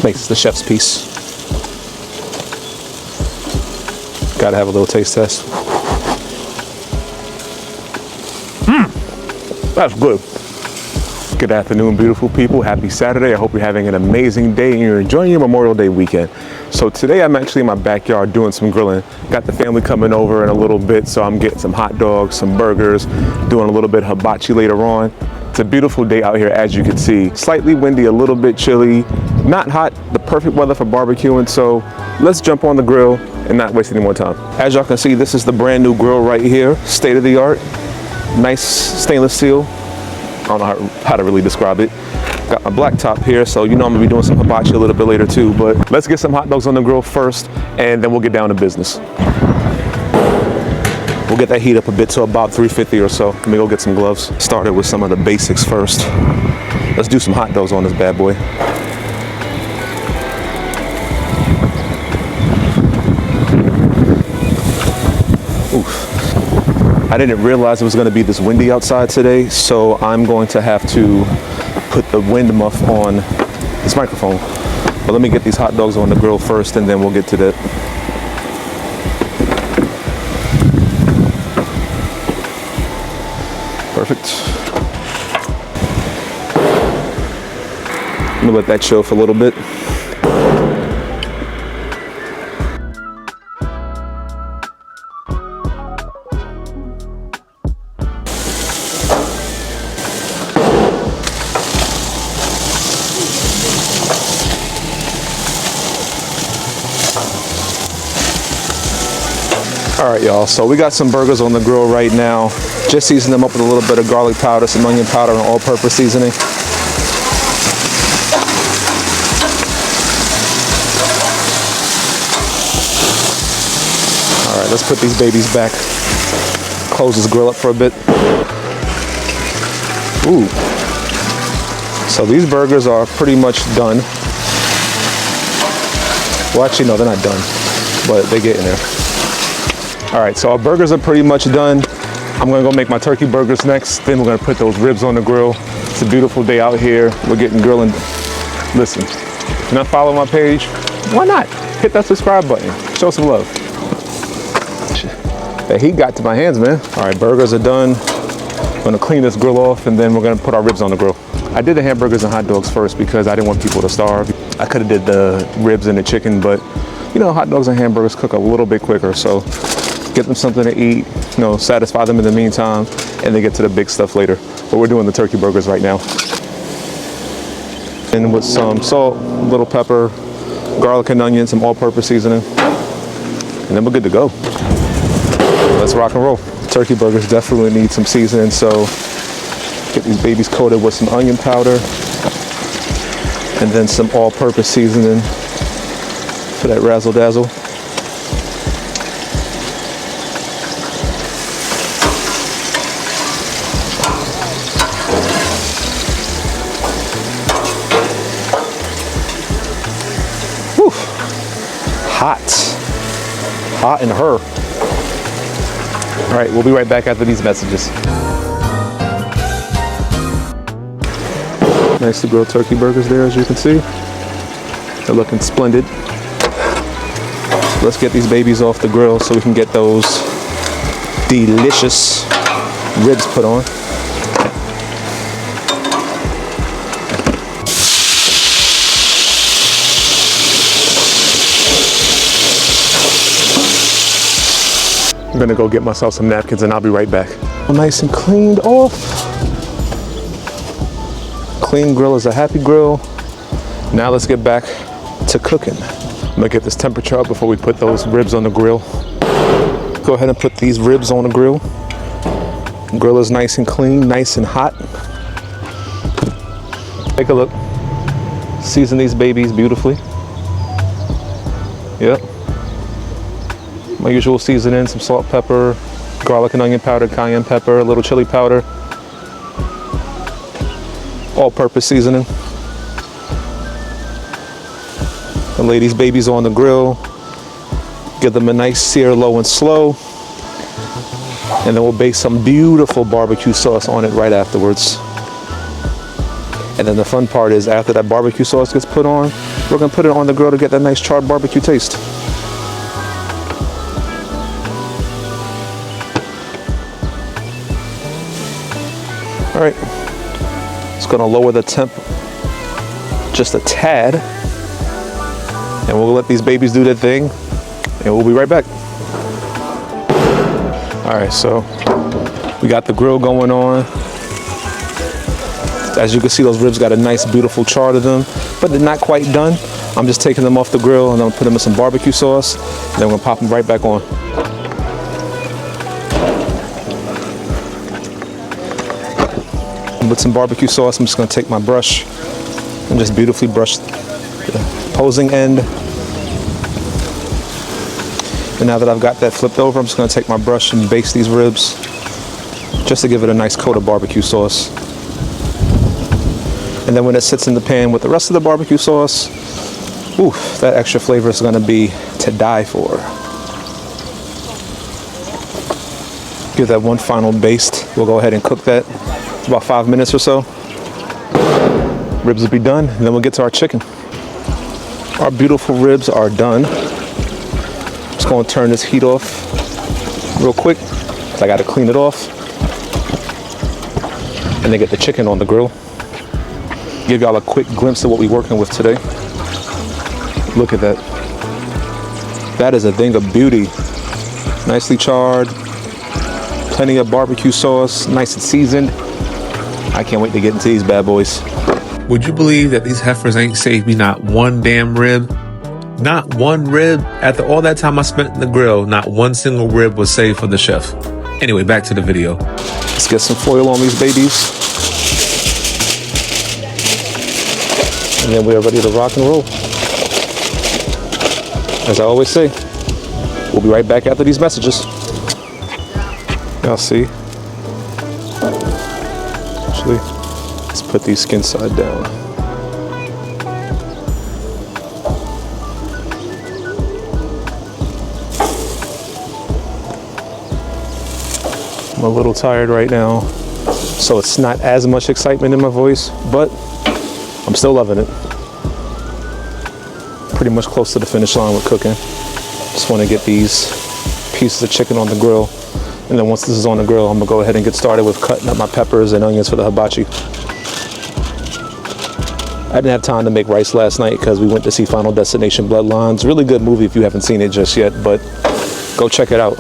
This makes the chef's piece. Gotta have a little taste test. That's good. Good afternoon, beautiful people. Happy Saturday. I hope you're having an amazing day and you're enjoying your Memorial Day weekend. So today I'm actually in my backyard doing some grilling. Got the family coming over in a little bit, so I'm getting some hot dogs, some burgers, doing a little bit of hibachi later on. It's a beautiful day out here, as you can see. Slightly windy, a little bit chilly, not hot, the perfect weather for barbecuing. So let's jump on the grill and not waste any more time. As y'all can see, this is the brand new grill right here, state of the art. Nice stainless steel. I don't know how to really describe it. Got my black top here, so you know I'm gonna be doing some hibachi a little bit later too, but let's get some hot dogs on the grill first and then we'll get down to business. We'll get that heat up a bit to about 350 or so. Let me go get some gloves. Started with some of the basics first. Let's do some hot dogs on this bad boy. Oof. I didn't realize it was going to be this windy outside today, so I'm going to have to put the wind muff on this microphone. But let me get these hot dogs on the grill first and then we'll get to that. Perfect. I'm gonna let that chill for a little bit. All right, y'all, so we got some burgers on the grill right now. Just season them up with a little bit of garlic powder, some onion powder, and all-purpose seasoning. All right, let's put these babies back. Close this grill up for a bit. Ooh. So these burgers are pretty much done. Well, actually, no, they're not done, but they get in there. All right, so our burgers are pretty much done. I'm gonna go make my turkey burgers next. Then we're gonna put those ribs on the grill. It's a beautiful day out here. We're getting grilling. Listen, if you're not following my page, why not? Hit that subscribe button. Show some love. The heat got to my hands, man. All right, burgers are done. I'm gonna clean this grill off and then we're gonna put our ribs on the grill. I did the hamburgers and hot dogs first because I didn't want people to starve. I could have did the ribs and the chicken, but you know, hot dogs and hamburgers cook a little bit quicker, so get them something to eat, you know, satisfy them in the meantime, and then get to the big stuff later. But we're doing the turkey burgers right now. And with some salt, little pepper, garlic and onion, some all-purpose seasoning, and then we're good to go. Let's rock and roll. Turkey burgers definitely need some seasoning, so get these babies coated with some onion powder, and then some all-purpose seasoning for that razzle-dazzle. Hot in her. All right, we'll be right back after these messages. Nicely grilled turkey burgers there, as you can see. They're looking splendid. Let's get these babies off the grill so we can get those delicious ribs put on. I'm gonna go get myself some napkins and I'll be right back. Nice and cleaned off. Clean grill is a happy grill. Now let's get back to cooking. I'm gonna get this temperature up before we put those ribs on the grill. Go ahead and put these ribs on the grill. The grill is nice and clean, nice and hot. Take a look. Season these babies beautifully. Yep. My usual seasoning, some salt, pepper, garlic and onion powder, cayenne pepper, a little chili powder, all-purpose seasoning. And lay these babies on the grill, give them a nice sear low and slow, and then we'll bake some beautiful barbecue sauce on it right afterwards. And then the fun part is after that barbecue sauce gets put on, we're gonna put it on the grill to get that nice charred barbecue taste. All right, it's gonna lower the temp just a tad, and we'll let these babies do their thing, and we'll be right back. All right, so we got the grill going on. As you can see, those ribs got a nice, beautiful char to them, but they're not quite done. I'm just taking them off the grill and I'm gonna put them in some barbecue sauce, and then we're gonna pop them right back on. And with some barbecue sauce, I'm just gonna take my brush and just beautifully brush the opposing end. And now that I've got that flipped over, I'm just gonna take my brush and baste these ribs just to give it a nice coat of barbecue sauce. And then when it sits in the pan with the rest of the barbecue sauce, ooh, that extra flavor is gonna be to die for. Give that one final baste. We'll go ahead and cook that about 5 minutes or so. Ribs will be done, and then we'll get to our chicken. Our beautiful ribs are done. Just gonna turn this heat off real quick, because I gotta clean it off. And then get the chicken on the grill. Give y'all a quick glimpse of what we're working with today. Look at that. That is a thing of beauty. Nicely charred, plenty of barbecue sauce, nice and seasoned. I can't wait to get into these bad boys. Would you believe that these heifers ain't saved me not one damn rib? Not one rib. After all that time I spent in the grill, not one single rib was saved for the chef. Anyway, back to the video. Let's get some foil on these babies. And then we are ready to rock and roll. As I always say, we'll be right back after these messages. Y'all see? Actually, let's put these skin side down. I'm a little tired right now, so it's not as much excitement in my voice, but I'm still loving it. Pretty much close to the finish line with cooking. Just want to get these pieces of chicken on the grill. And then once this is on the grill, I'm gonna go ahead and get started with cutting up my peppers and onions for the hibachi. I didn't have time to make rice last night because we went to see Final Destination Bloodlines. Really good movie if you haven't seen it just yet, but go check it out.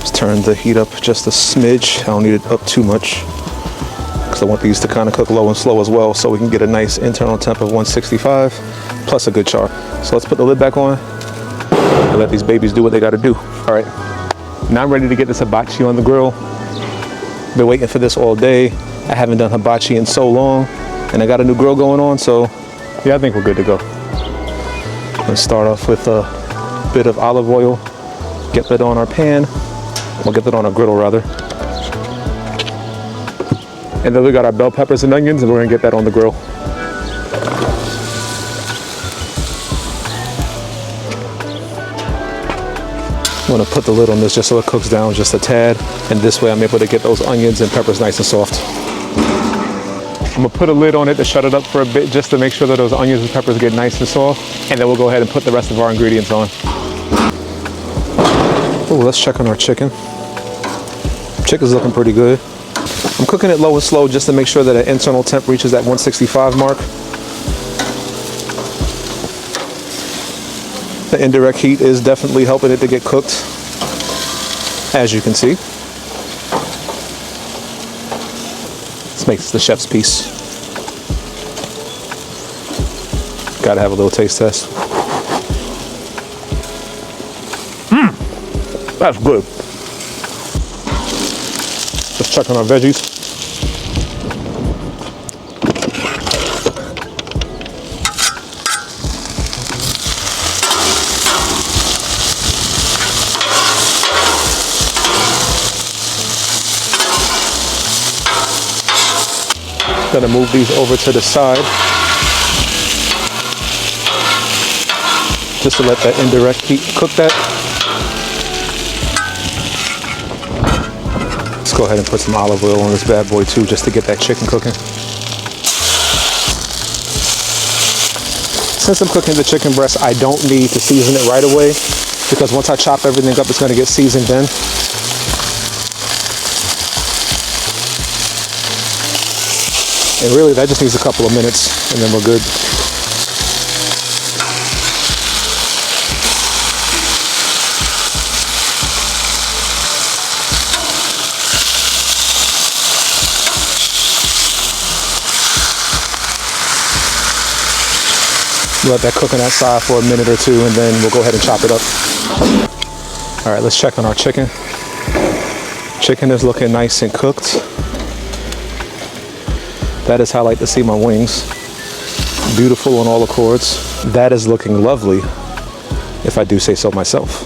Just turn the heat up just a smidge. I don't need it up too much, because I want these to kind of cook low and slow as well, so we can get a nice internal temp of 165 plus a good char. So let's put the lid back on and let these babies do what they got to do. All right, now I'm ready to get this hibachi on the grill. Been waiting for this all day. I haven't done hibachi in so long, and I got a new grill going on, so yeah, I think we're good to go. Let's start off with a bit of olive oil. Get that on our pan. We'll get that on our griddle rather. And then we got our bell peppers and onions, and we're gonna get that on the grill. I'm gonna put the lid on this just so it cooks down just a tad, and this way I'm able to get those onions and peppers nice and soft. I'm gonna put a lid on it to shut it up for a bit, just to make sure that those onions and peppers get nice and soft, and then we'll go ahead and put the rest of our ingredients on. Oh, let's check on our chicken. Chicken's looking pretty good. I'm cooking it low and slow just to make sure that the internal temp reaches that 165 mark. The indirect heat is definitely helping it to get cooked, as you can see. This makes the chef's piece. Gotta have a little taste test. That's good. Let's check on our veggies. Gonna move these over to the side just to let that indirect heat cook that. Let's Let's go ahead and put some olive oil on this bad boy too, just to get that chicken cooking. Since I'm cooking the chicken breast, I don't need to season it right away, because once I chop everything up, it's going to get seasoned then. And really, that just needs a couple of minutes, and then we're good. Let that cook on that side for a minute or two, and then we'll go ahead and chop it up. All right, let's check on our chicken. Chicken is looking nice and cooked. That is how I like to see my wings. Beautiful on all accords. That is looking lovely, if I do say so myself.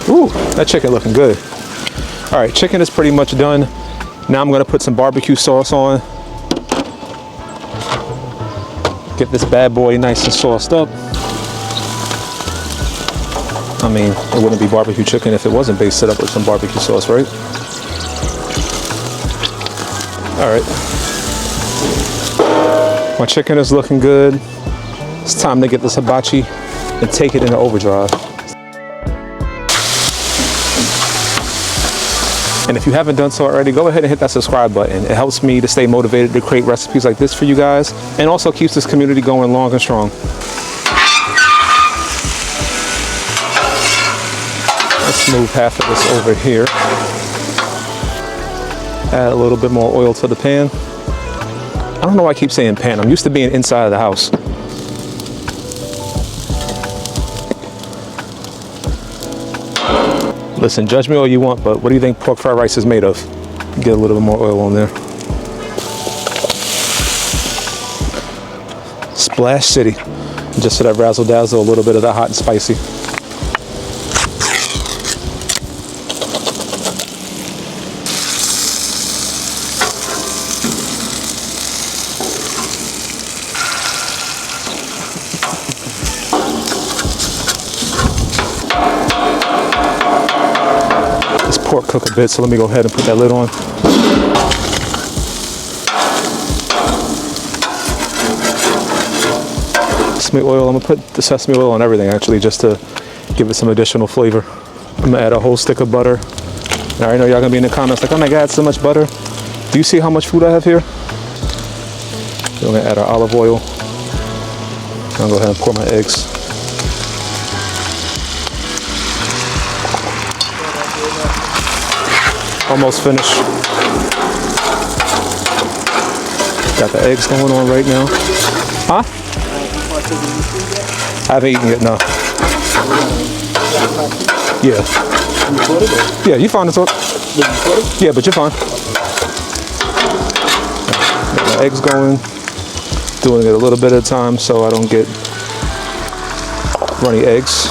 Ooh, that chicken looking good. All right, chicken is pretty much done. Now I'm gonna put some barbecue sauce on. Get this bad boy nice and sauced up. I mean, it wouldn't be barbecue chicken if it wasn't basted up with some barbecue sauce, right? All right. My chicken is looking good. It's time to get this hibachi and take it into overdrive. And if you haven't done so already, go ahead and hit that subscribe button. It helps me to stay motivated to create recipes like this for you guys, and also keeps this community going long and strong. Let's move half of this over here. Add a little bit more oil to the pan. I don't know why I keep saying pan. I'm used to being inside of the house. Listen, judge me all you want, but what do you think pork fried rice is made of? Get a little bit more oil on there. Splash City. Just so that razzle dazzle, a little bit of that hot and spicy. Pork cook a bit, so let me go ahead and put that lid on. Sesame oil, I'm gonna put the sesame oil on everything actually, just to give it some additional flavor. I'm gonna add a whole stick of butter. I already know y'all gonna be in the comments like, oh my God, so much butter. Do you see how much food I have here? We're gonna add our olive oil. I'm gonna go ahead and pour my eggs. Almost finished. Got the eggs going on right now. Huh? I haven't eaten yet, no. Yeah. Yeah, you fine to talk. Yeah, but you're fine. Got the eggs going. Doing it a little bit at a time so I don't get runny eggs.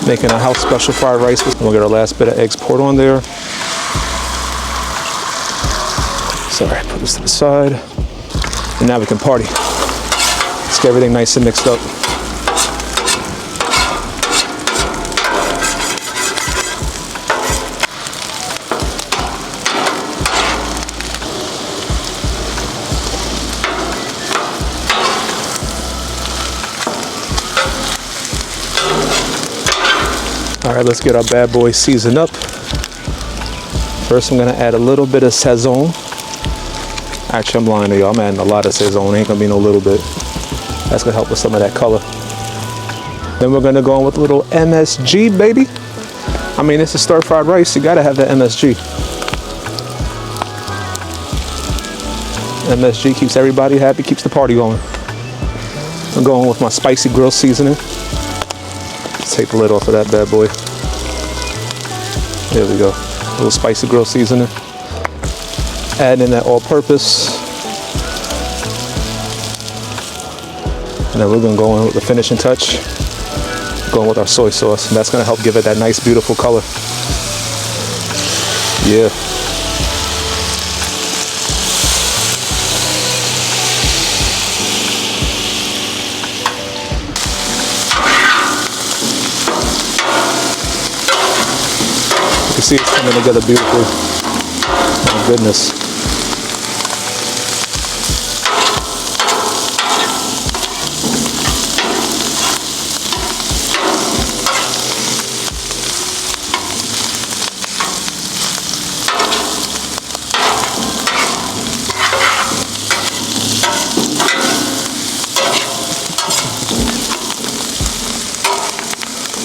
Making a house special fried rice. We'll get our last bit of eggs poured on there. Sorry, put this to the side. And now we can party. Let's get everything nice and mixed up. All right, let's get our bad boy seasoned up. First, I'm gonna add a little bit of sizzle. Actually, I'm lying to y'all. I'm adding a lot of sizzle. Ain't gonna be no little bit. That's gonna help with some of that color. Then we're gonna go in with a little MSG, baby. I mean, it's a stir-fried rice. You gotta have that MSG. MSG keeps everybody happy, keeps the party going. I'm going with my spicy grill seasoning. Take the lid off of that bad boy. There we go. A little spicy grill seasoning. Add in that all-purpose. And then we're gonna go in with the finishing touch. Going with our soy sauce. And that's gonna help give it that nice, beautiful color. Yeah. You see it's coming together beautifully. Oh goodness.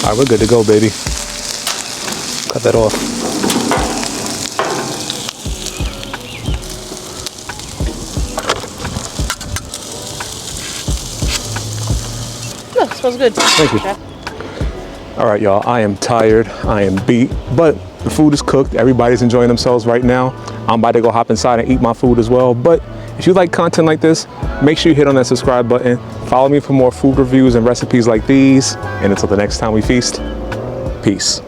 All right, we're good to go, baby. Cut that off. No, it smells good. Thank you. Chef. All right, y'all, I am tired, I am beat, but the food is cooked. Everybody's enjoying themselves right now. I'm about to go hop inside and eat my food as well. But if you like content like this, make sure you hit on that subscribe button. Follow me for more food reviews and recipes like these. And until the next time we feast, peace.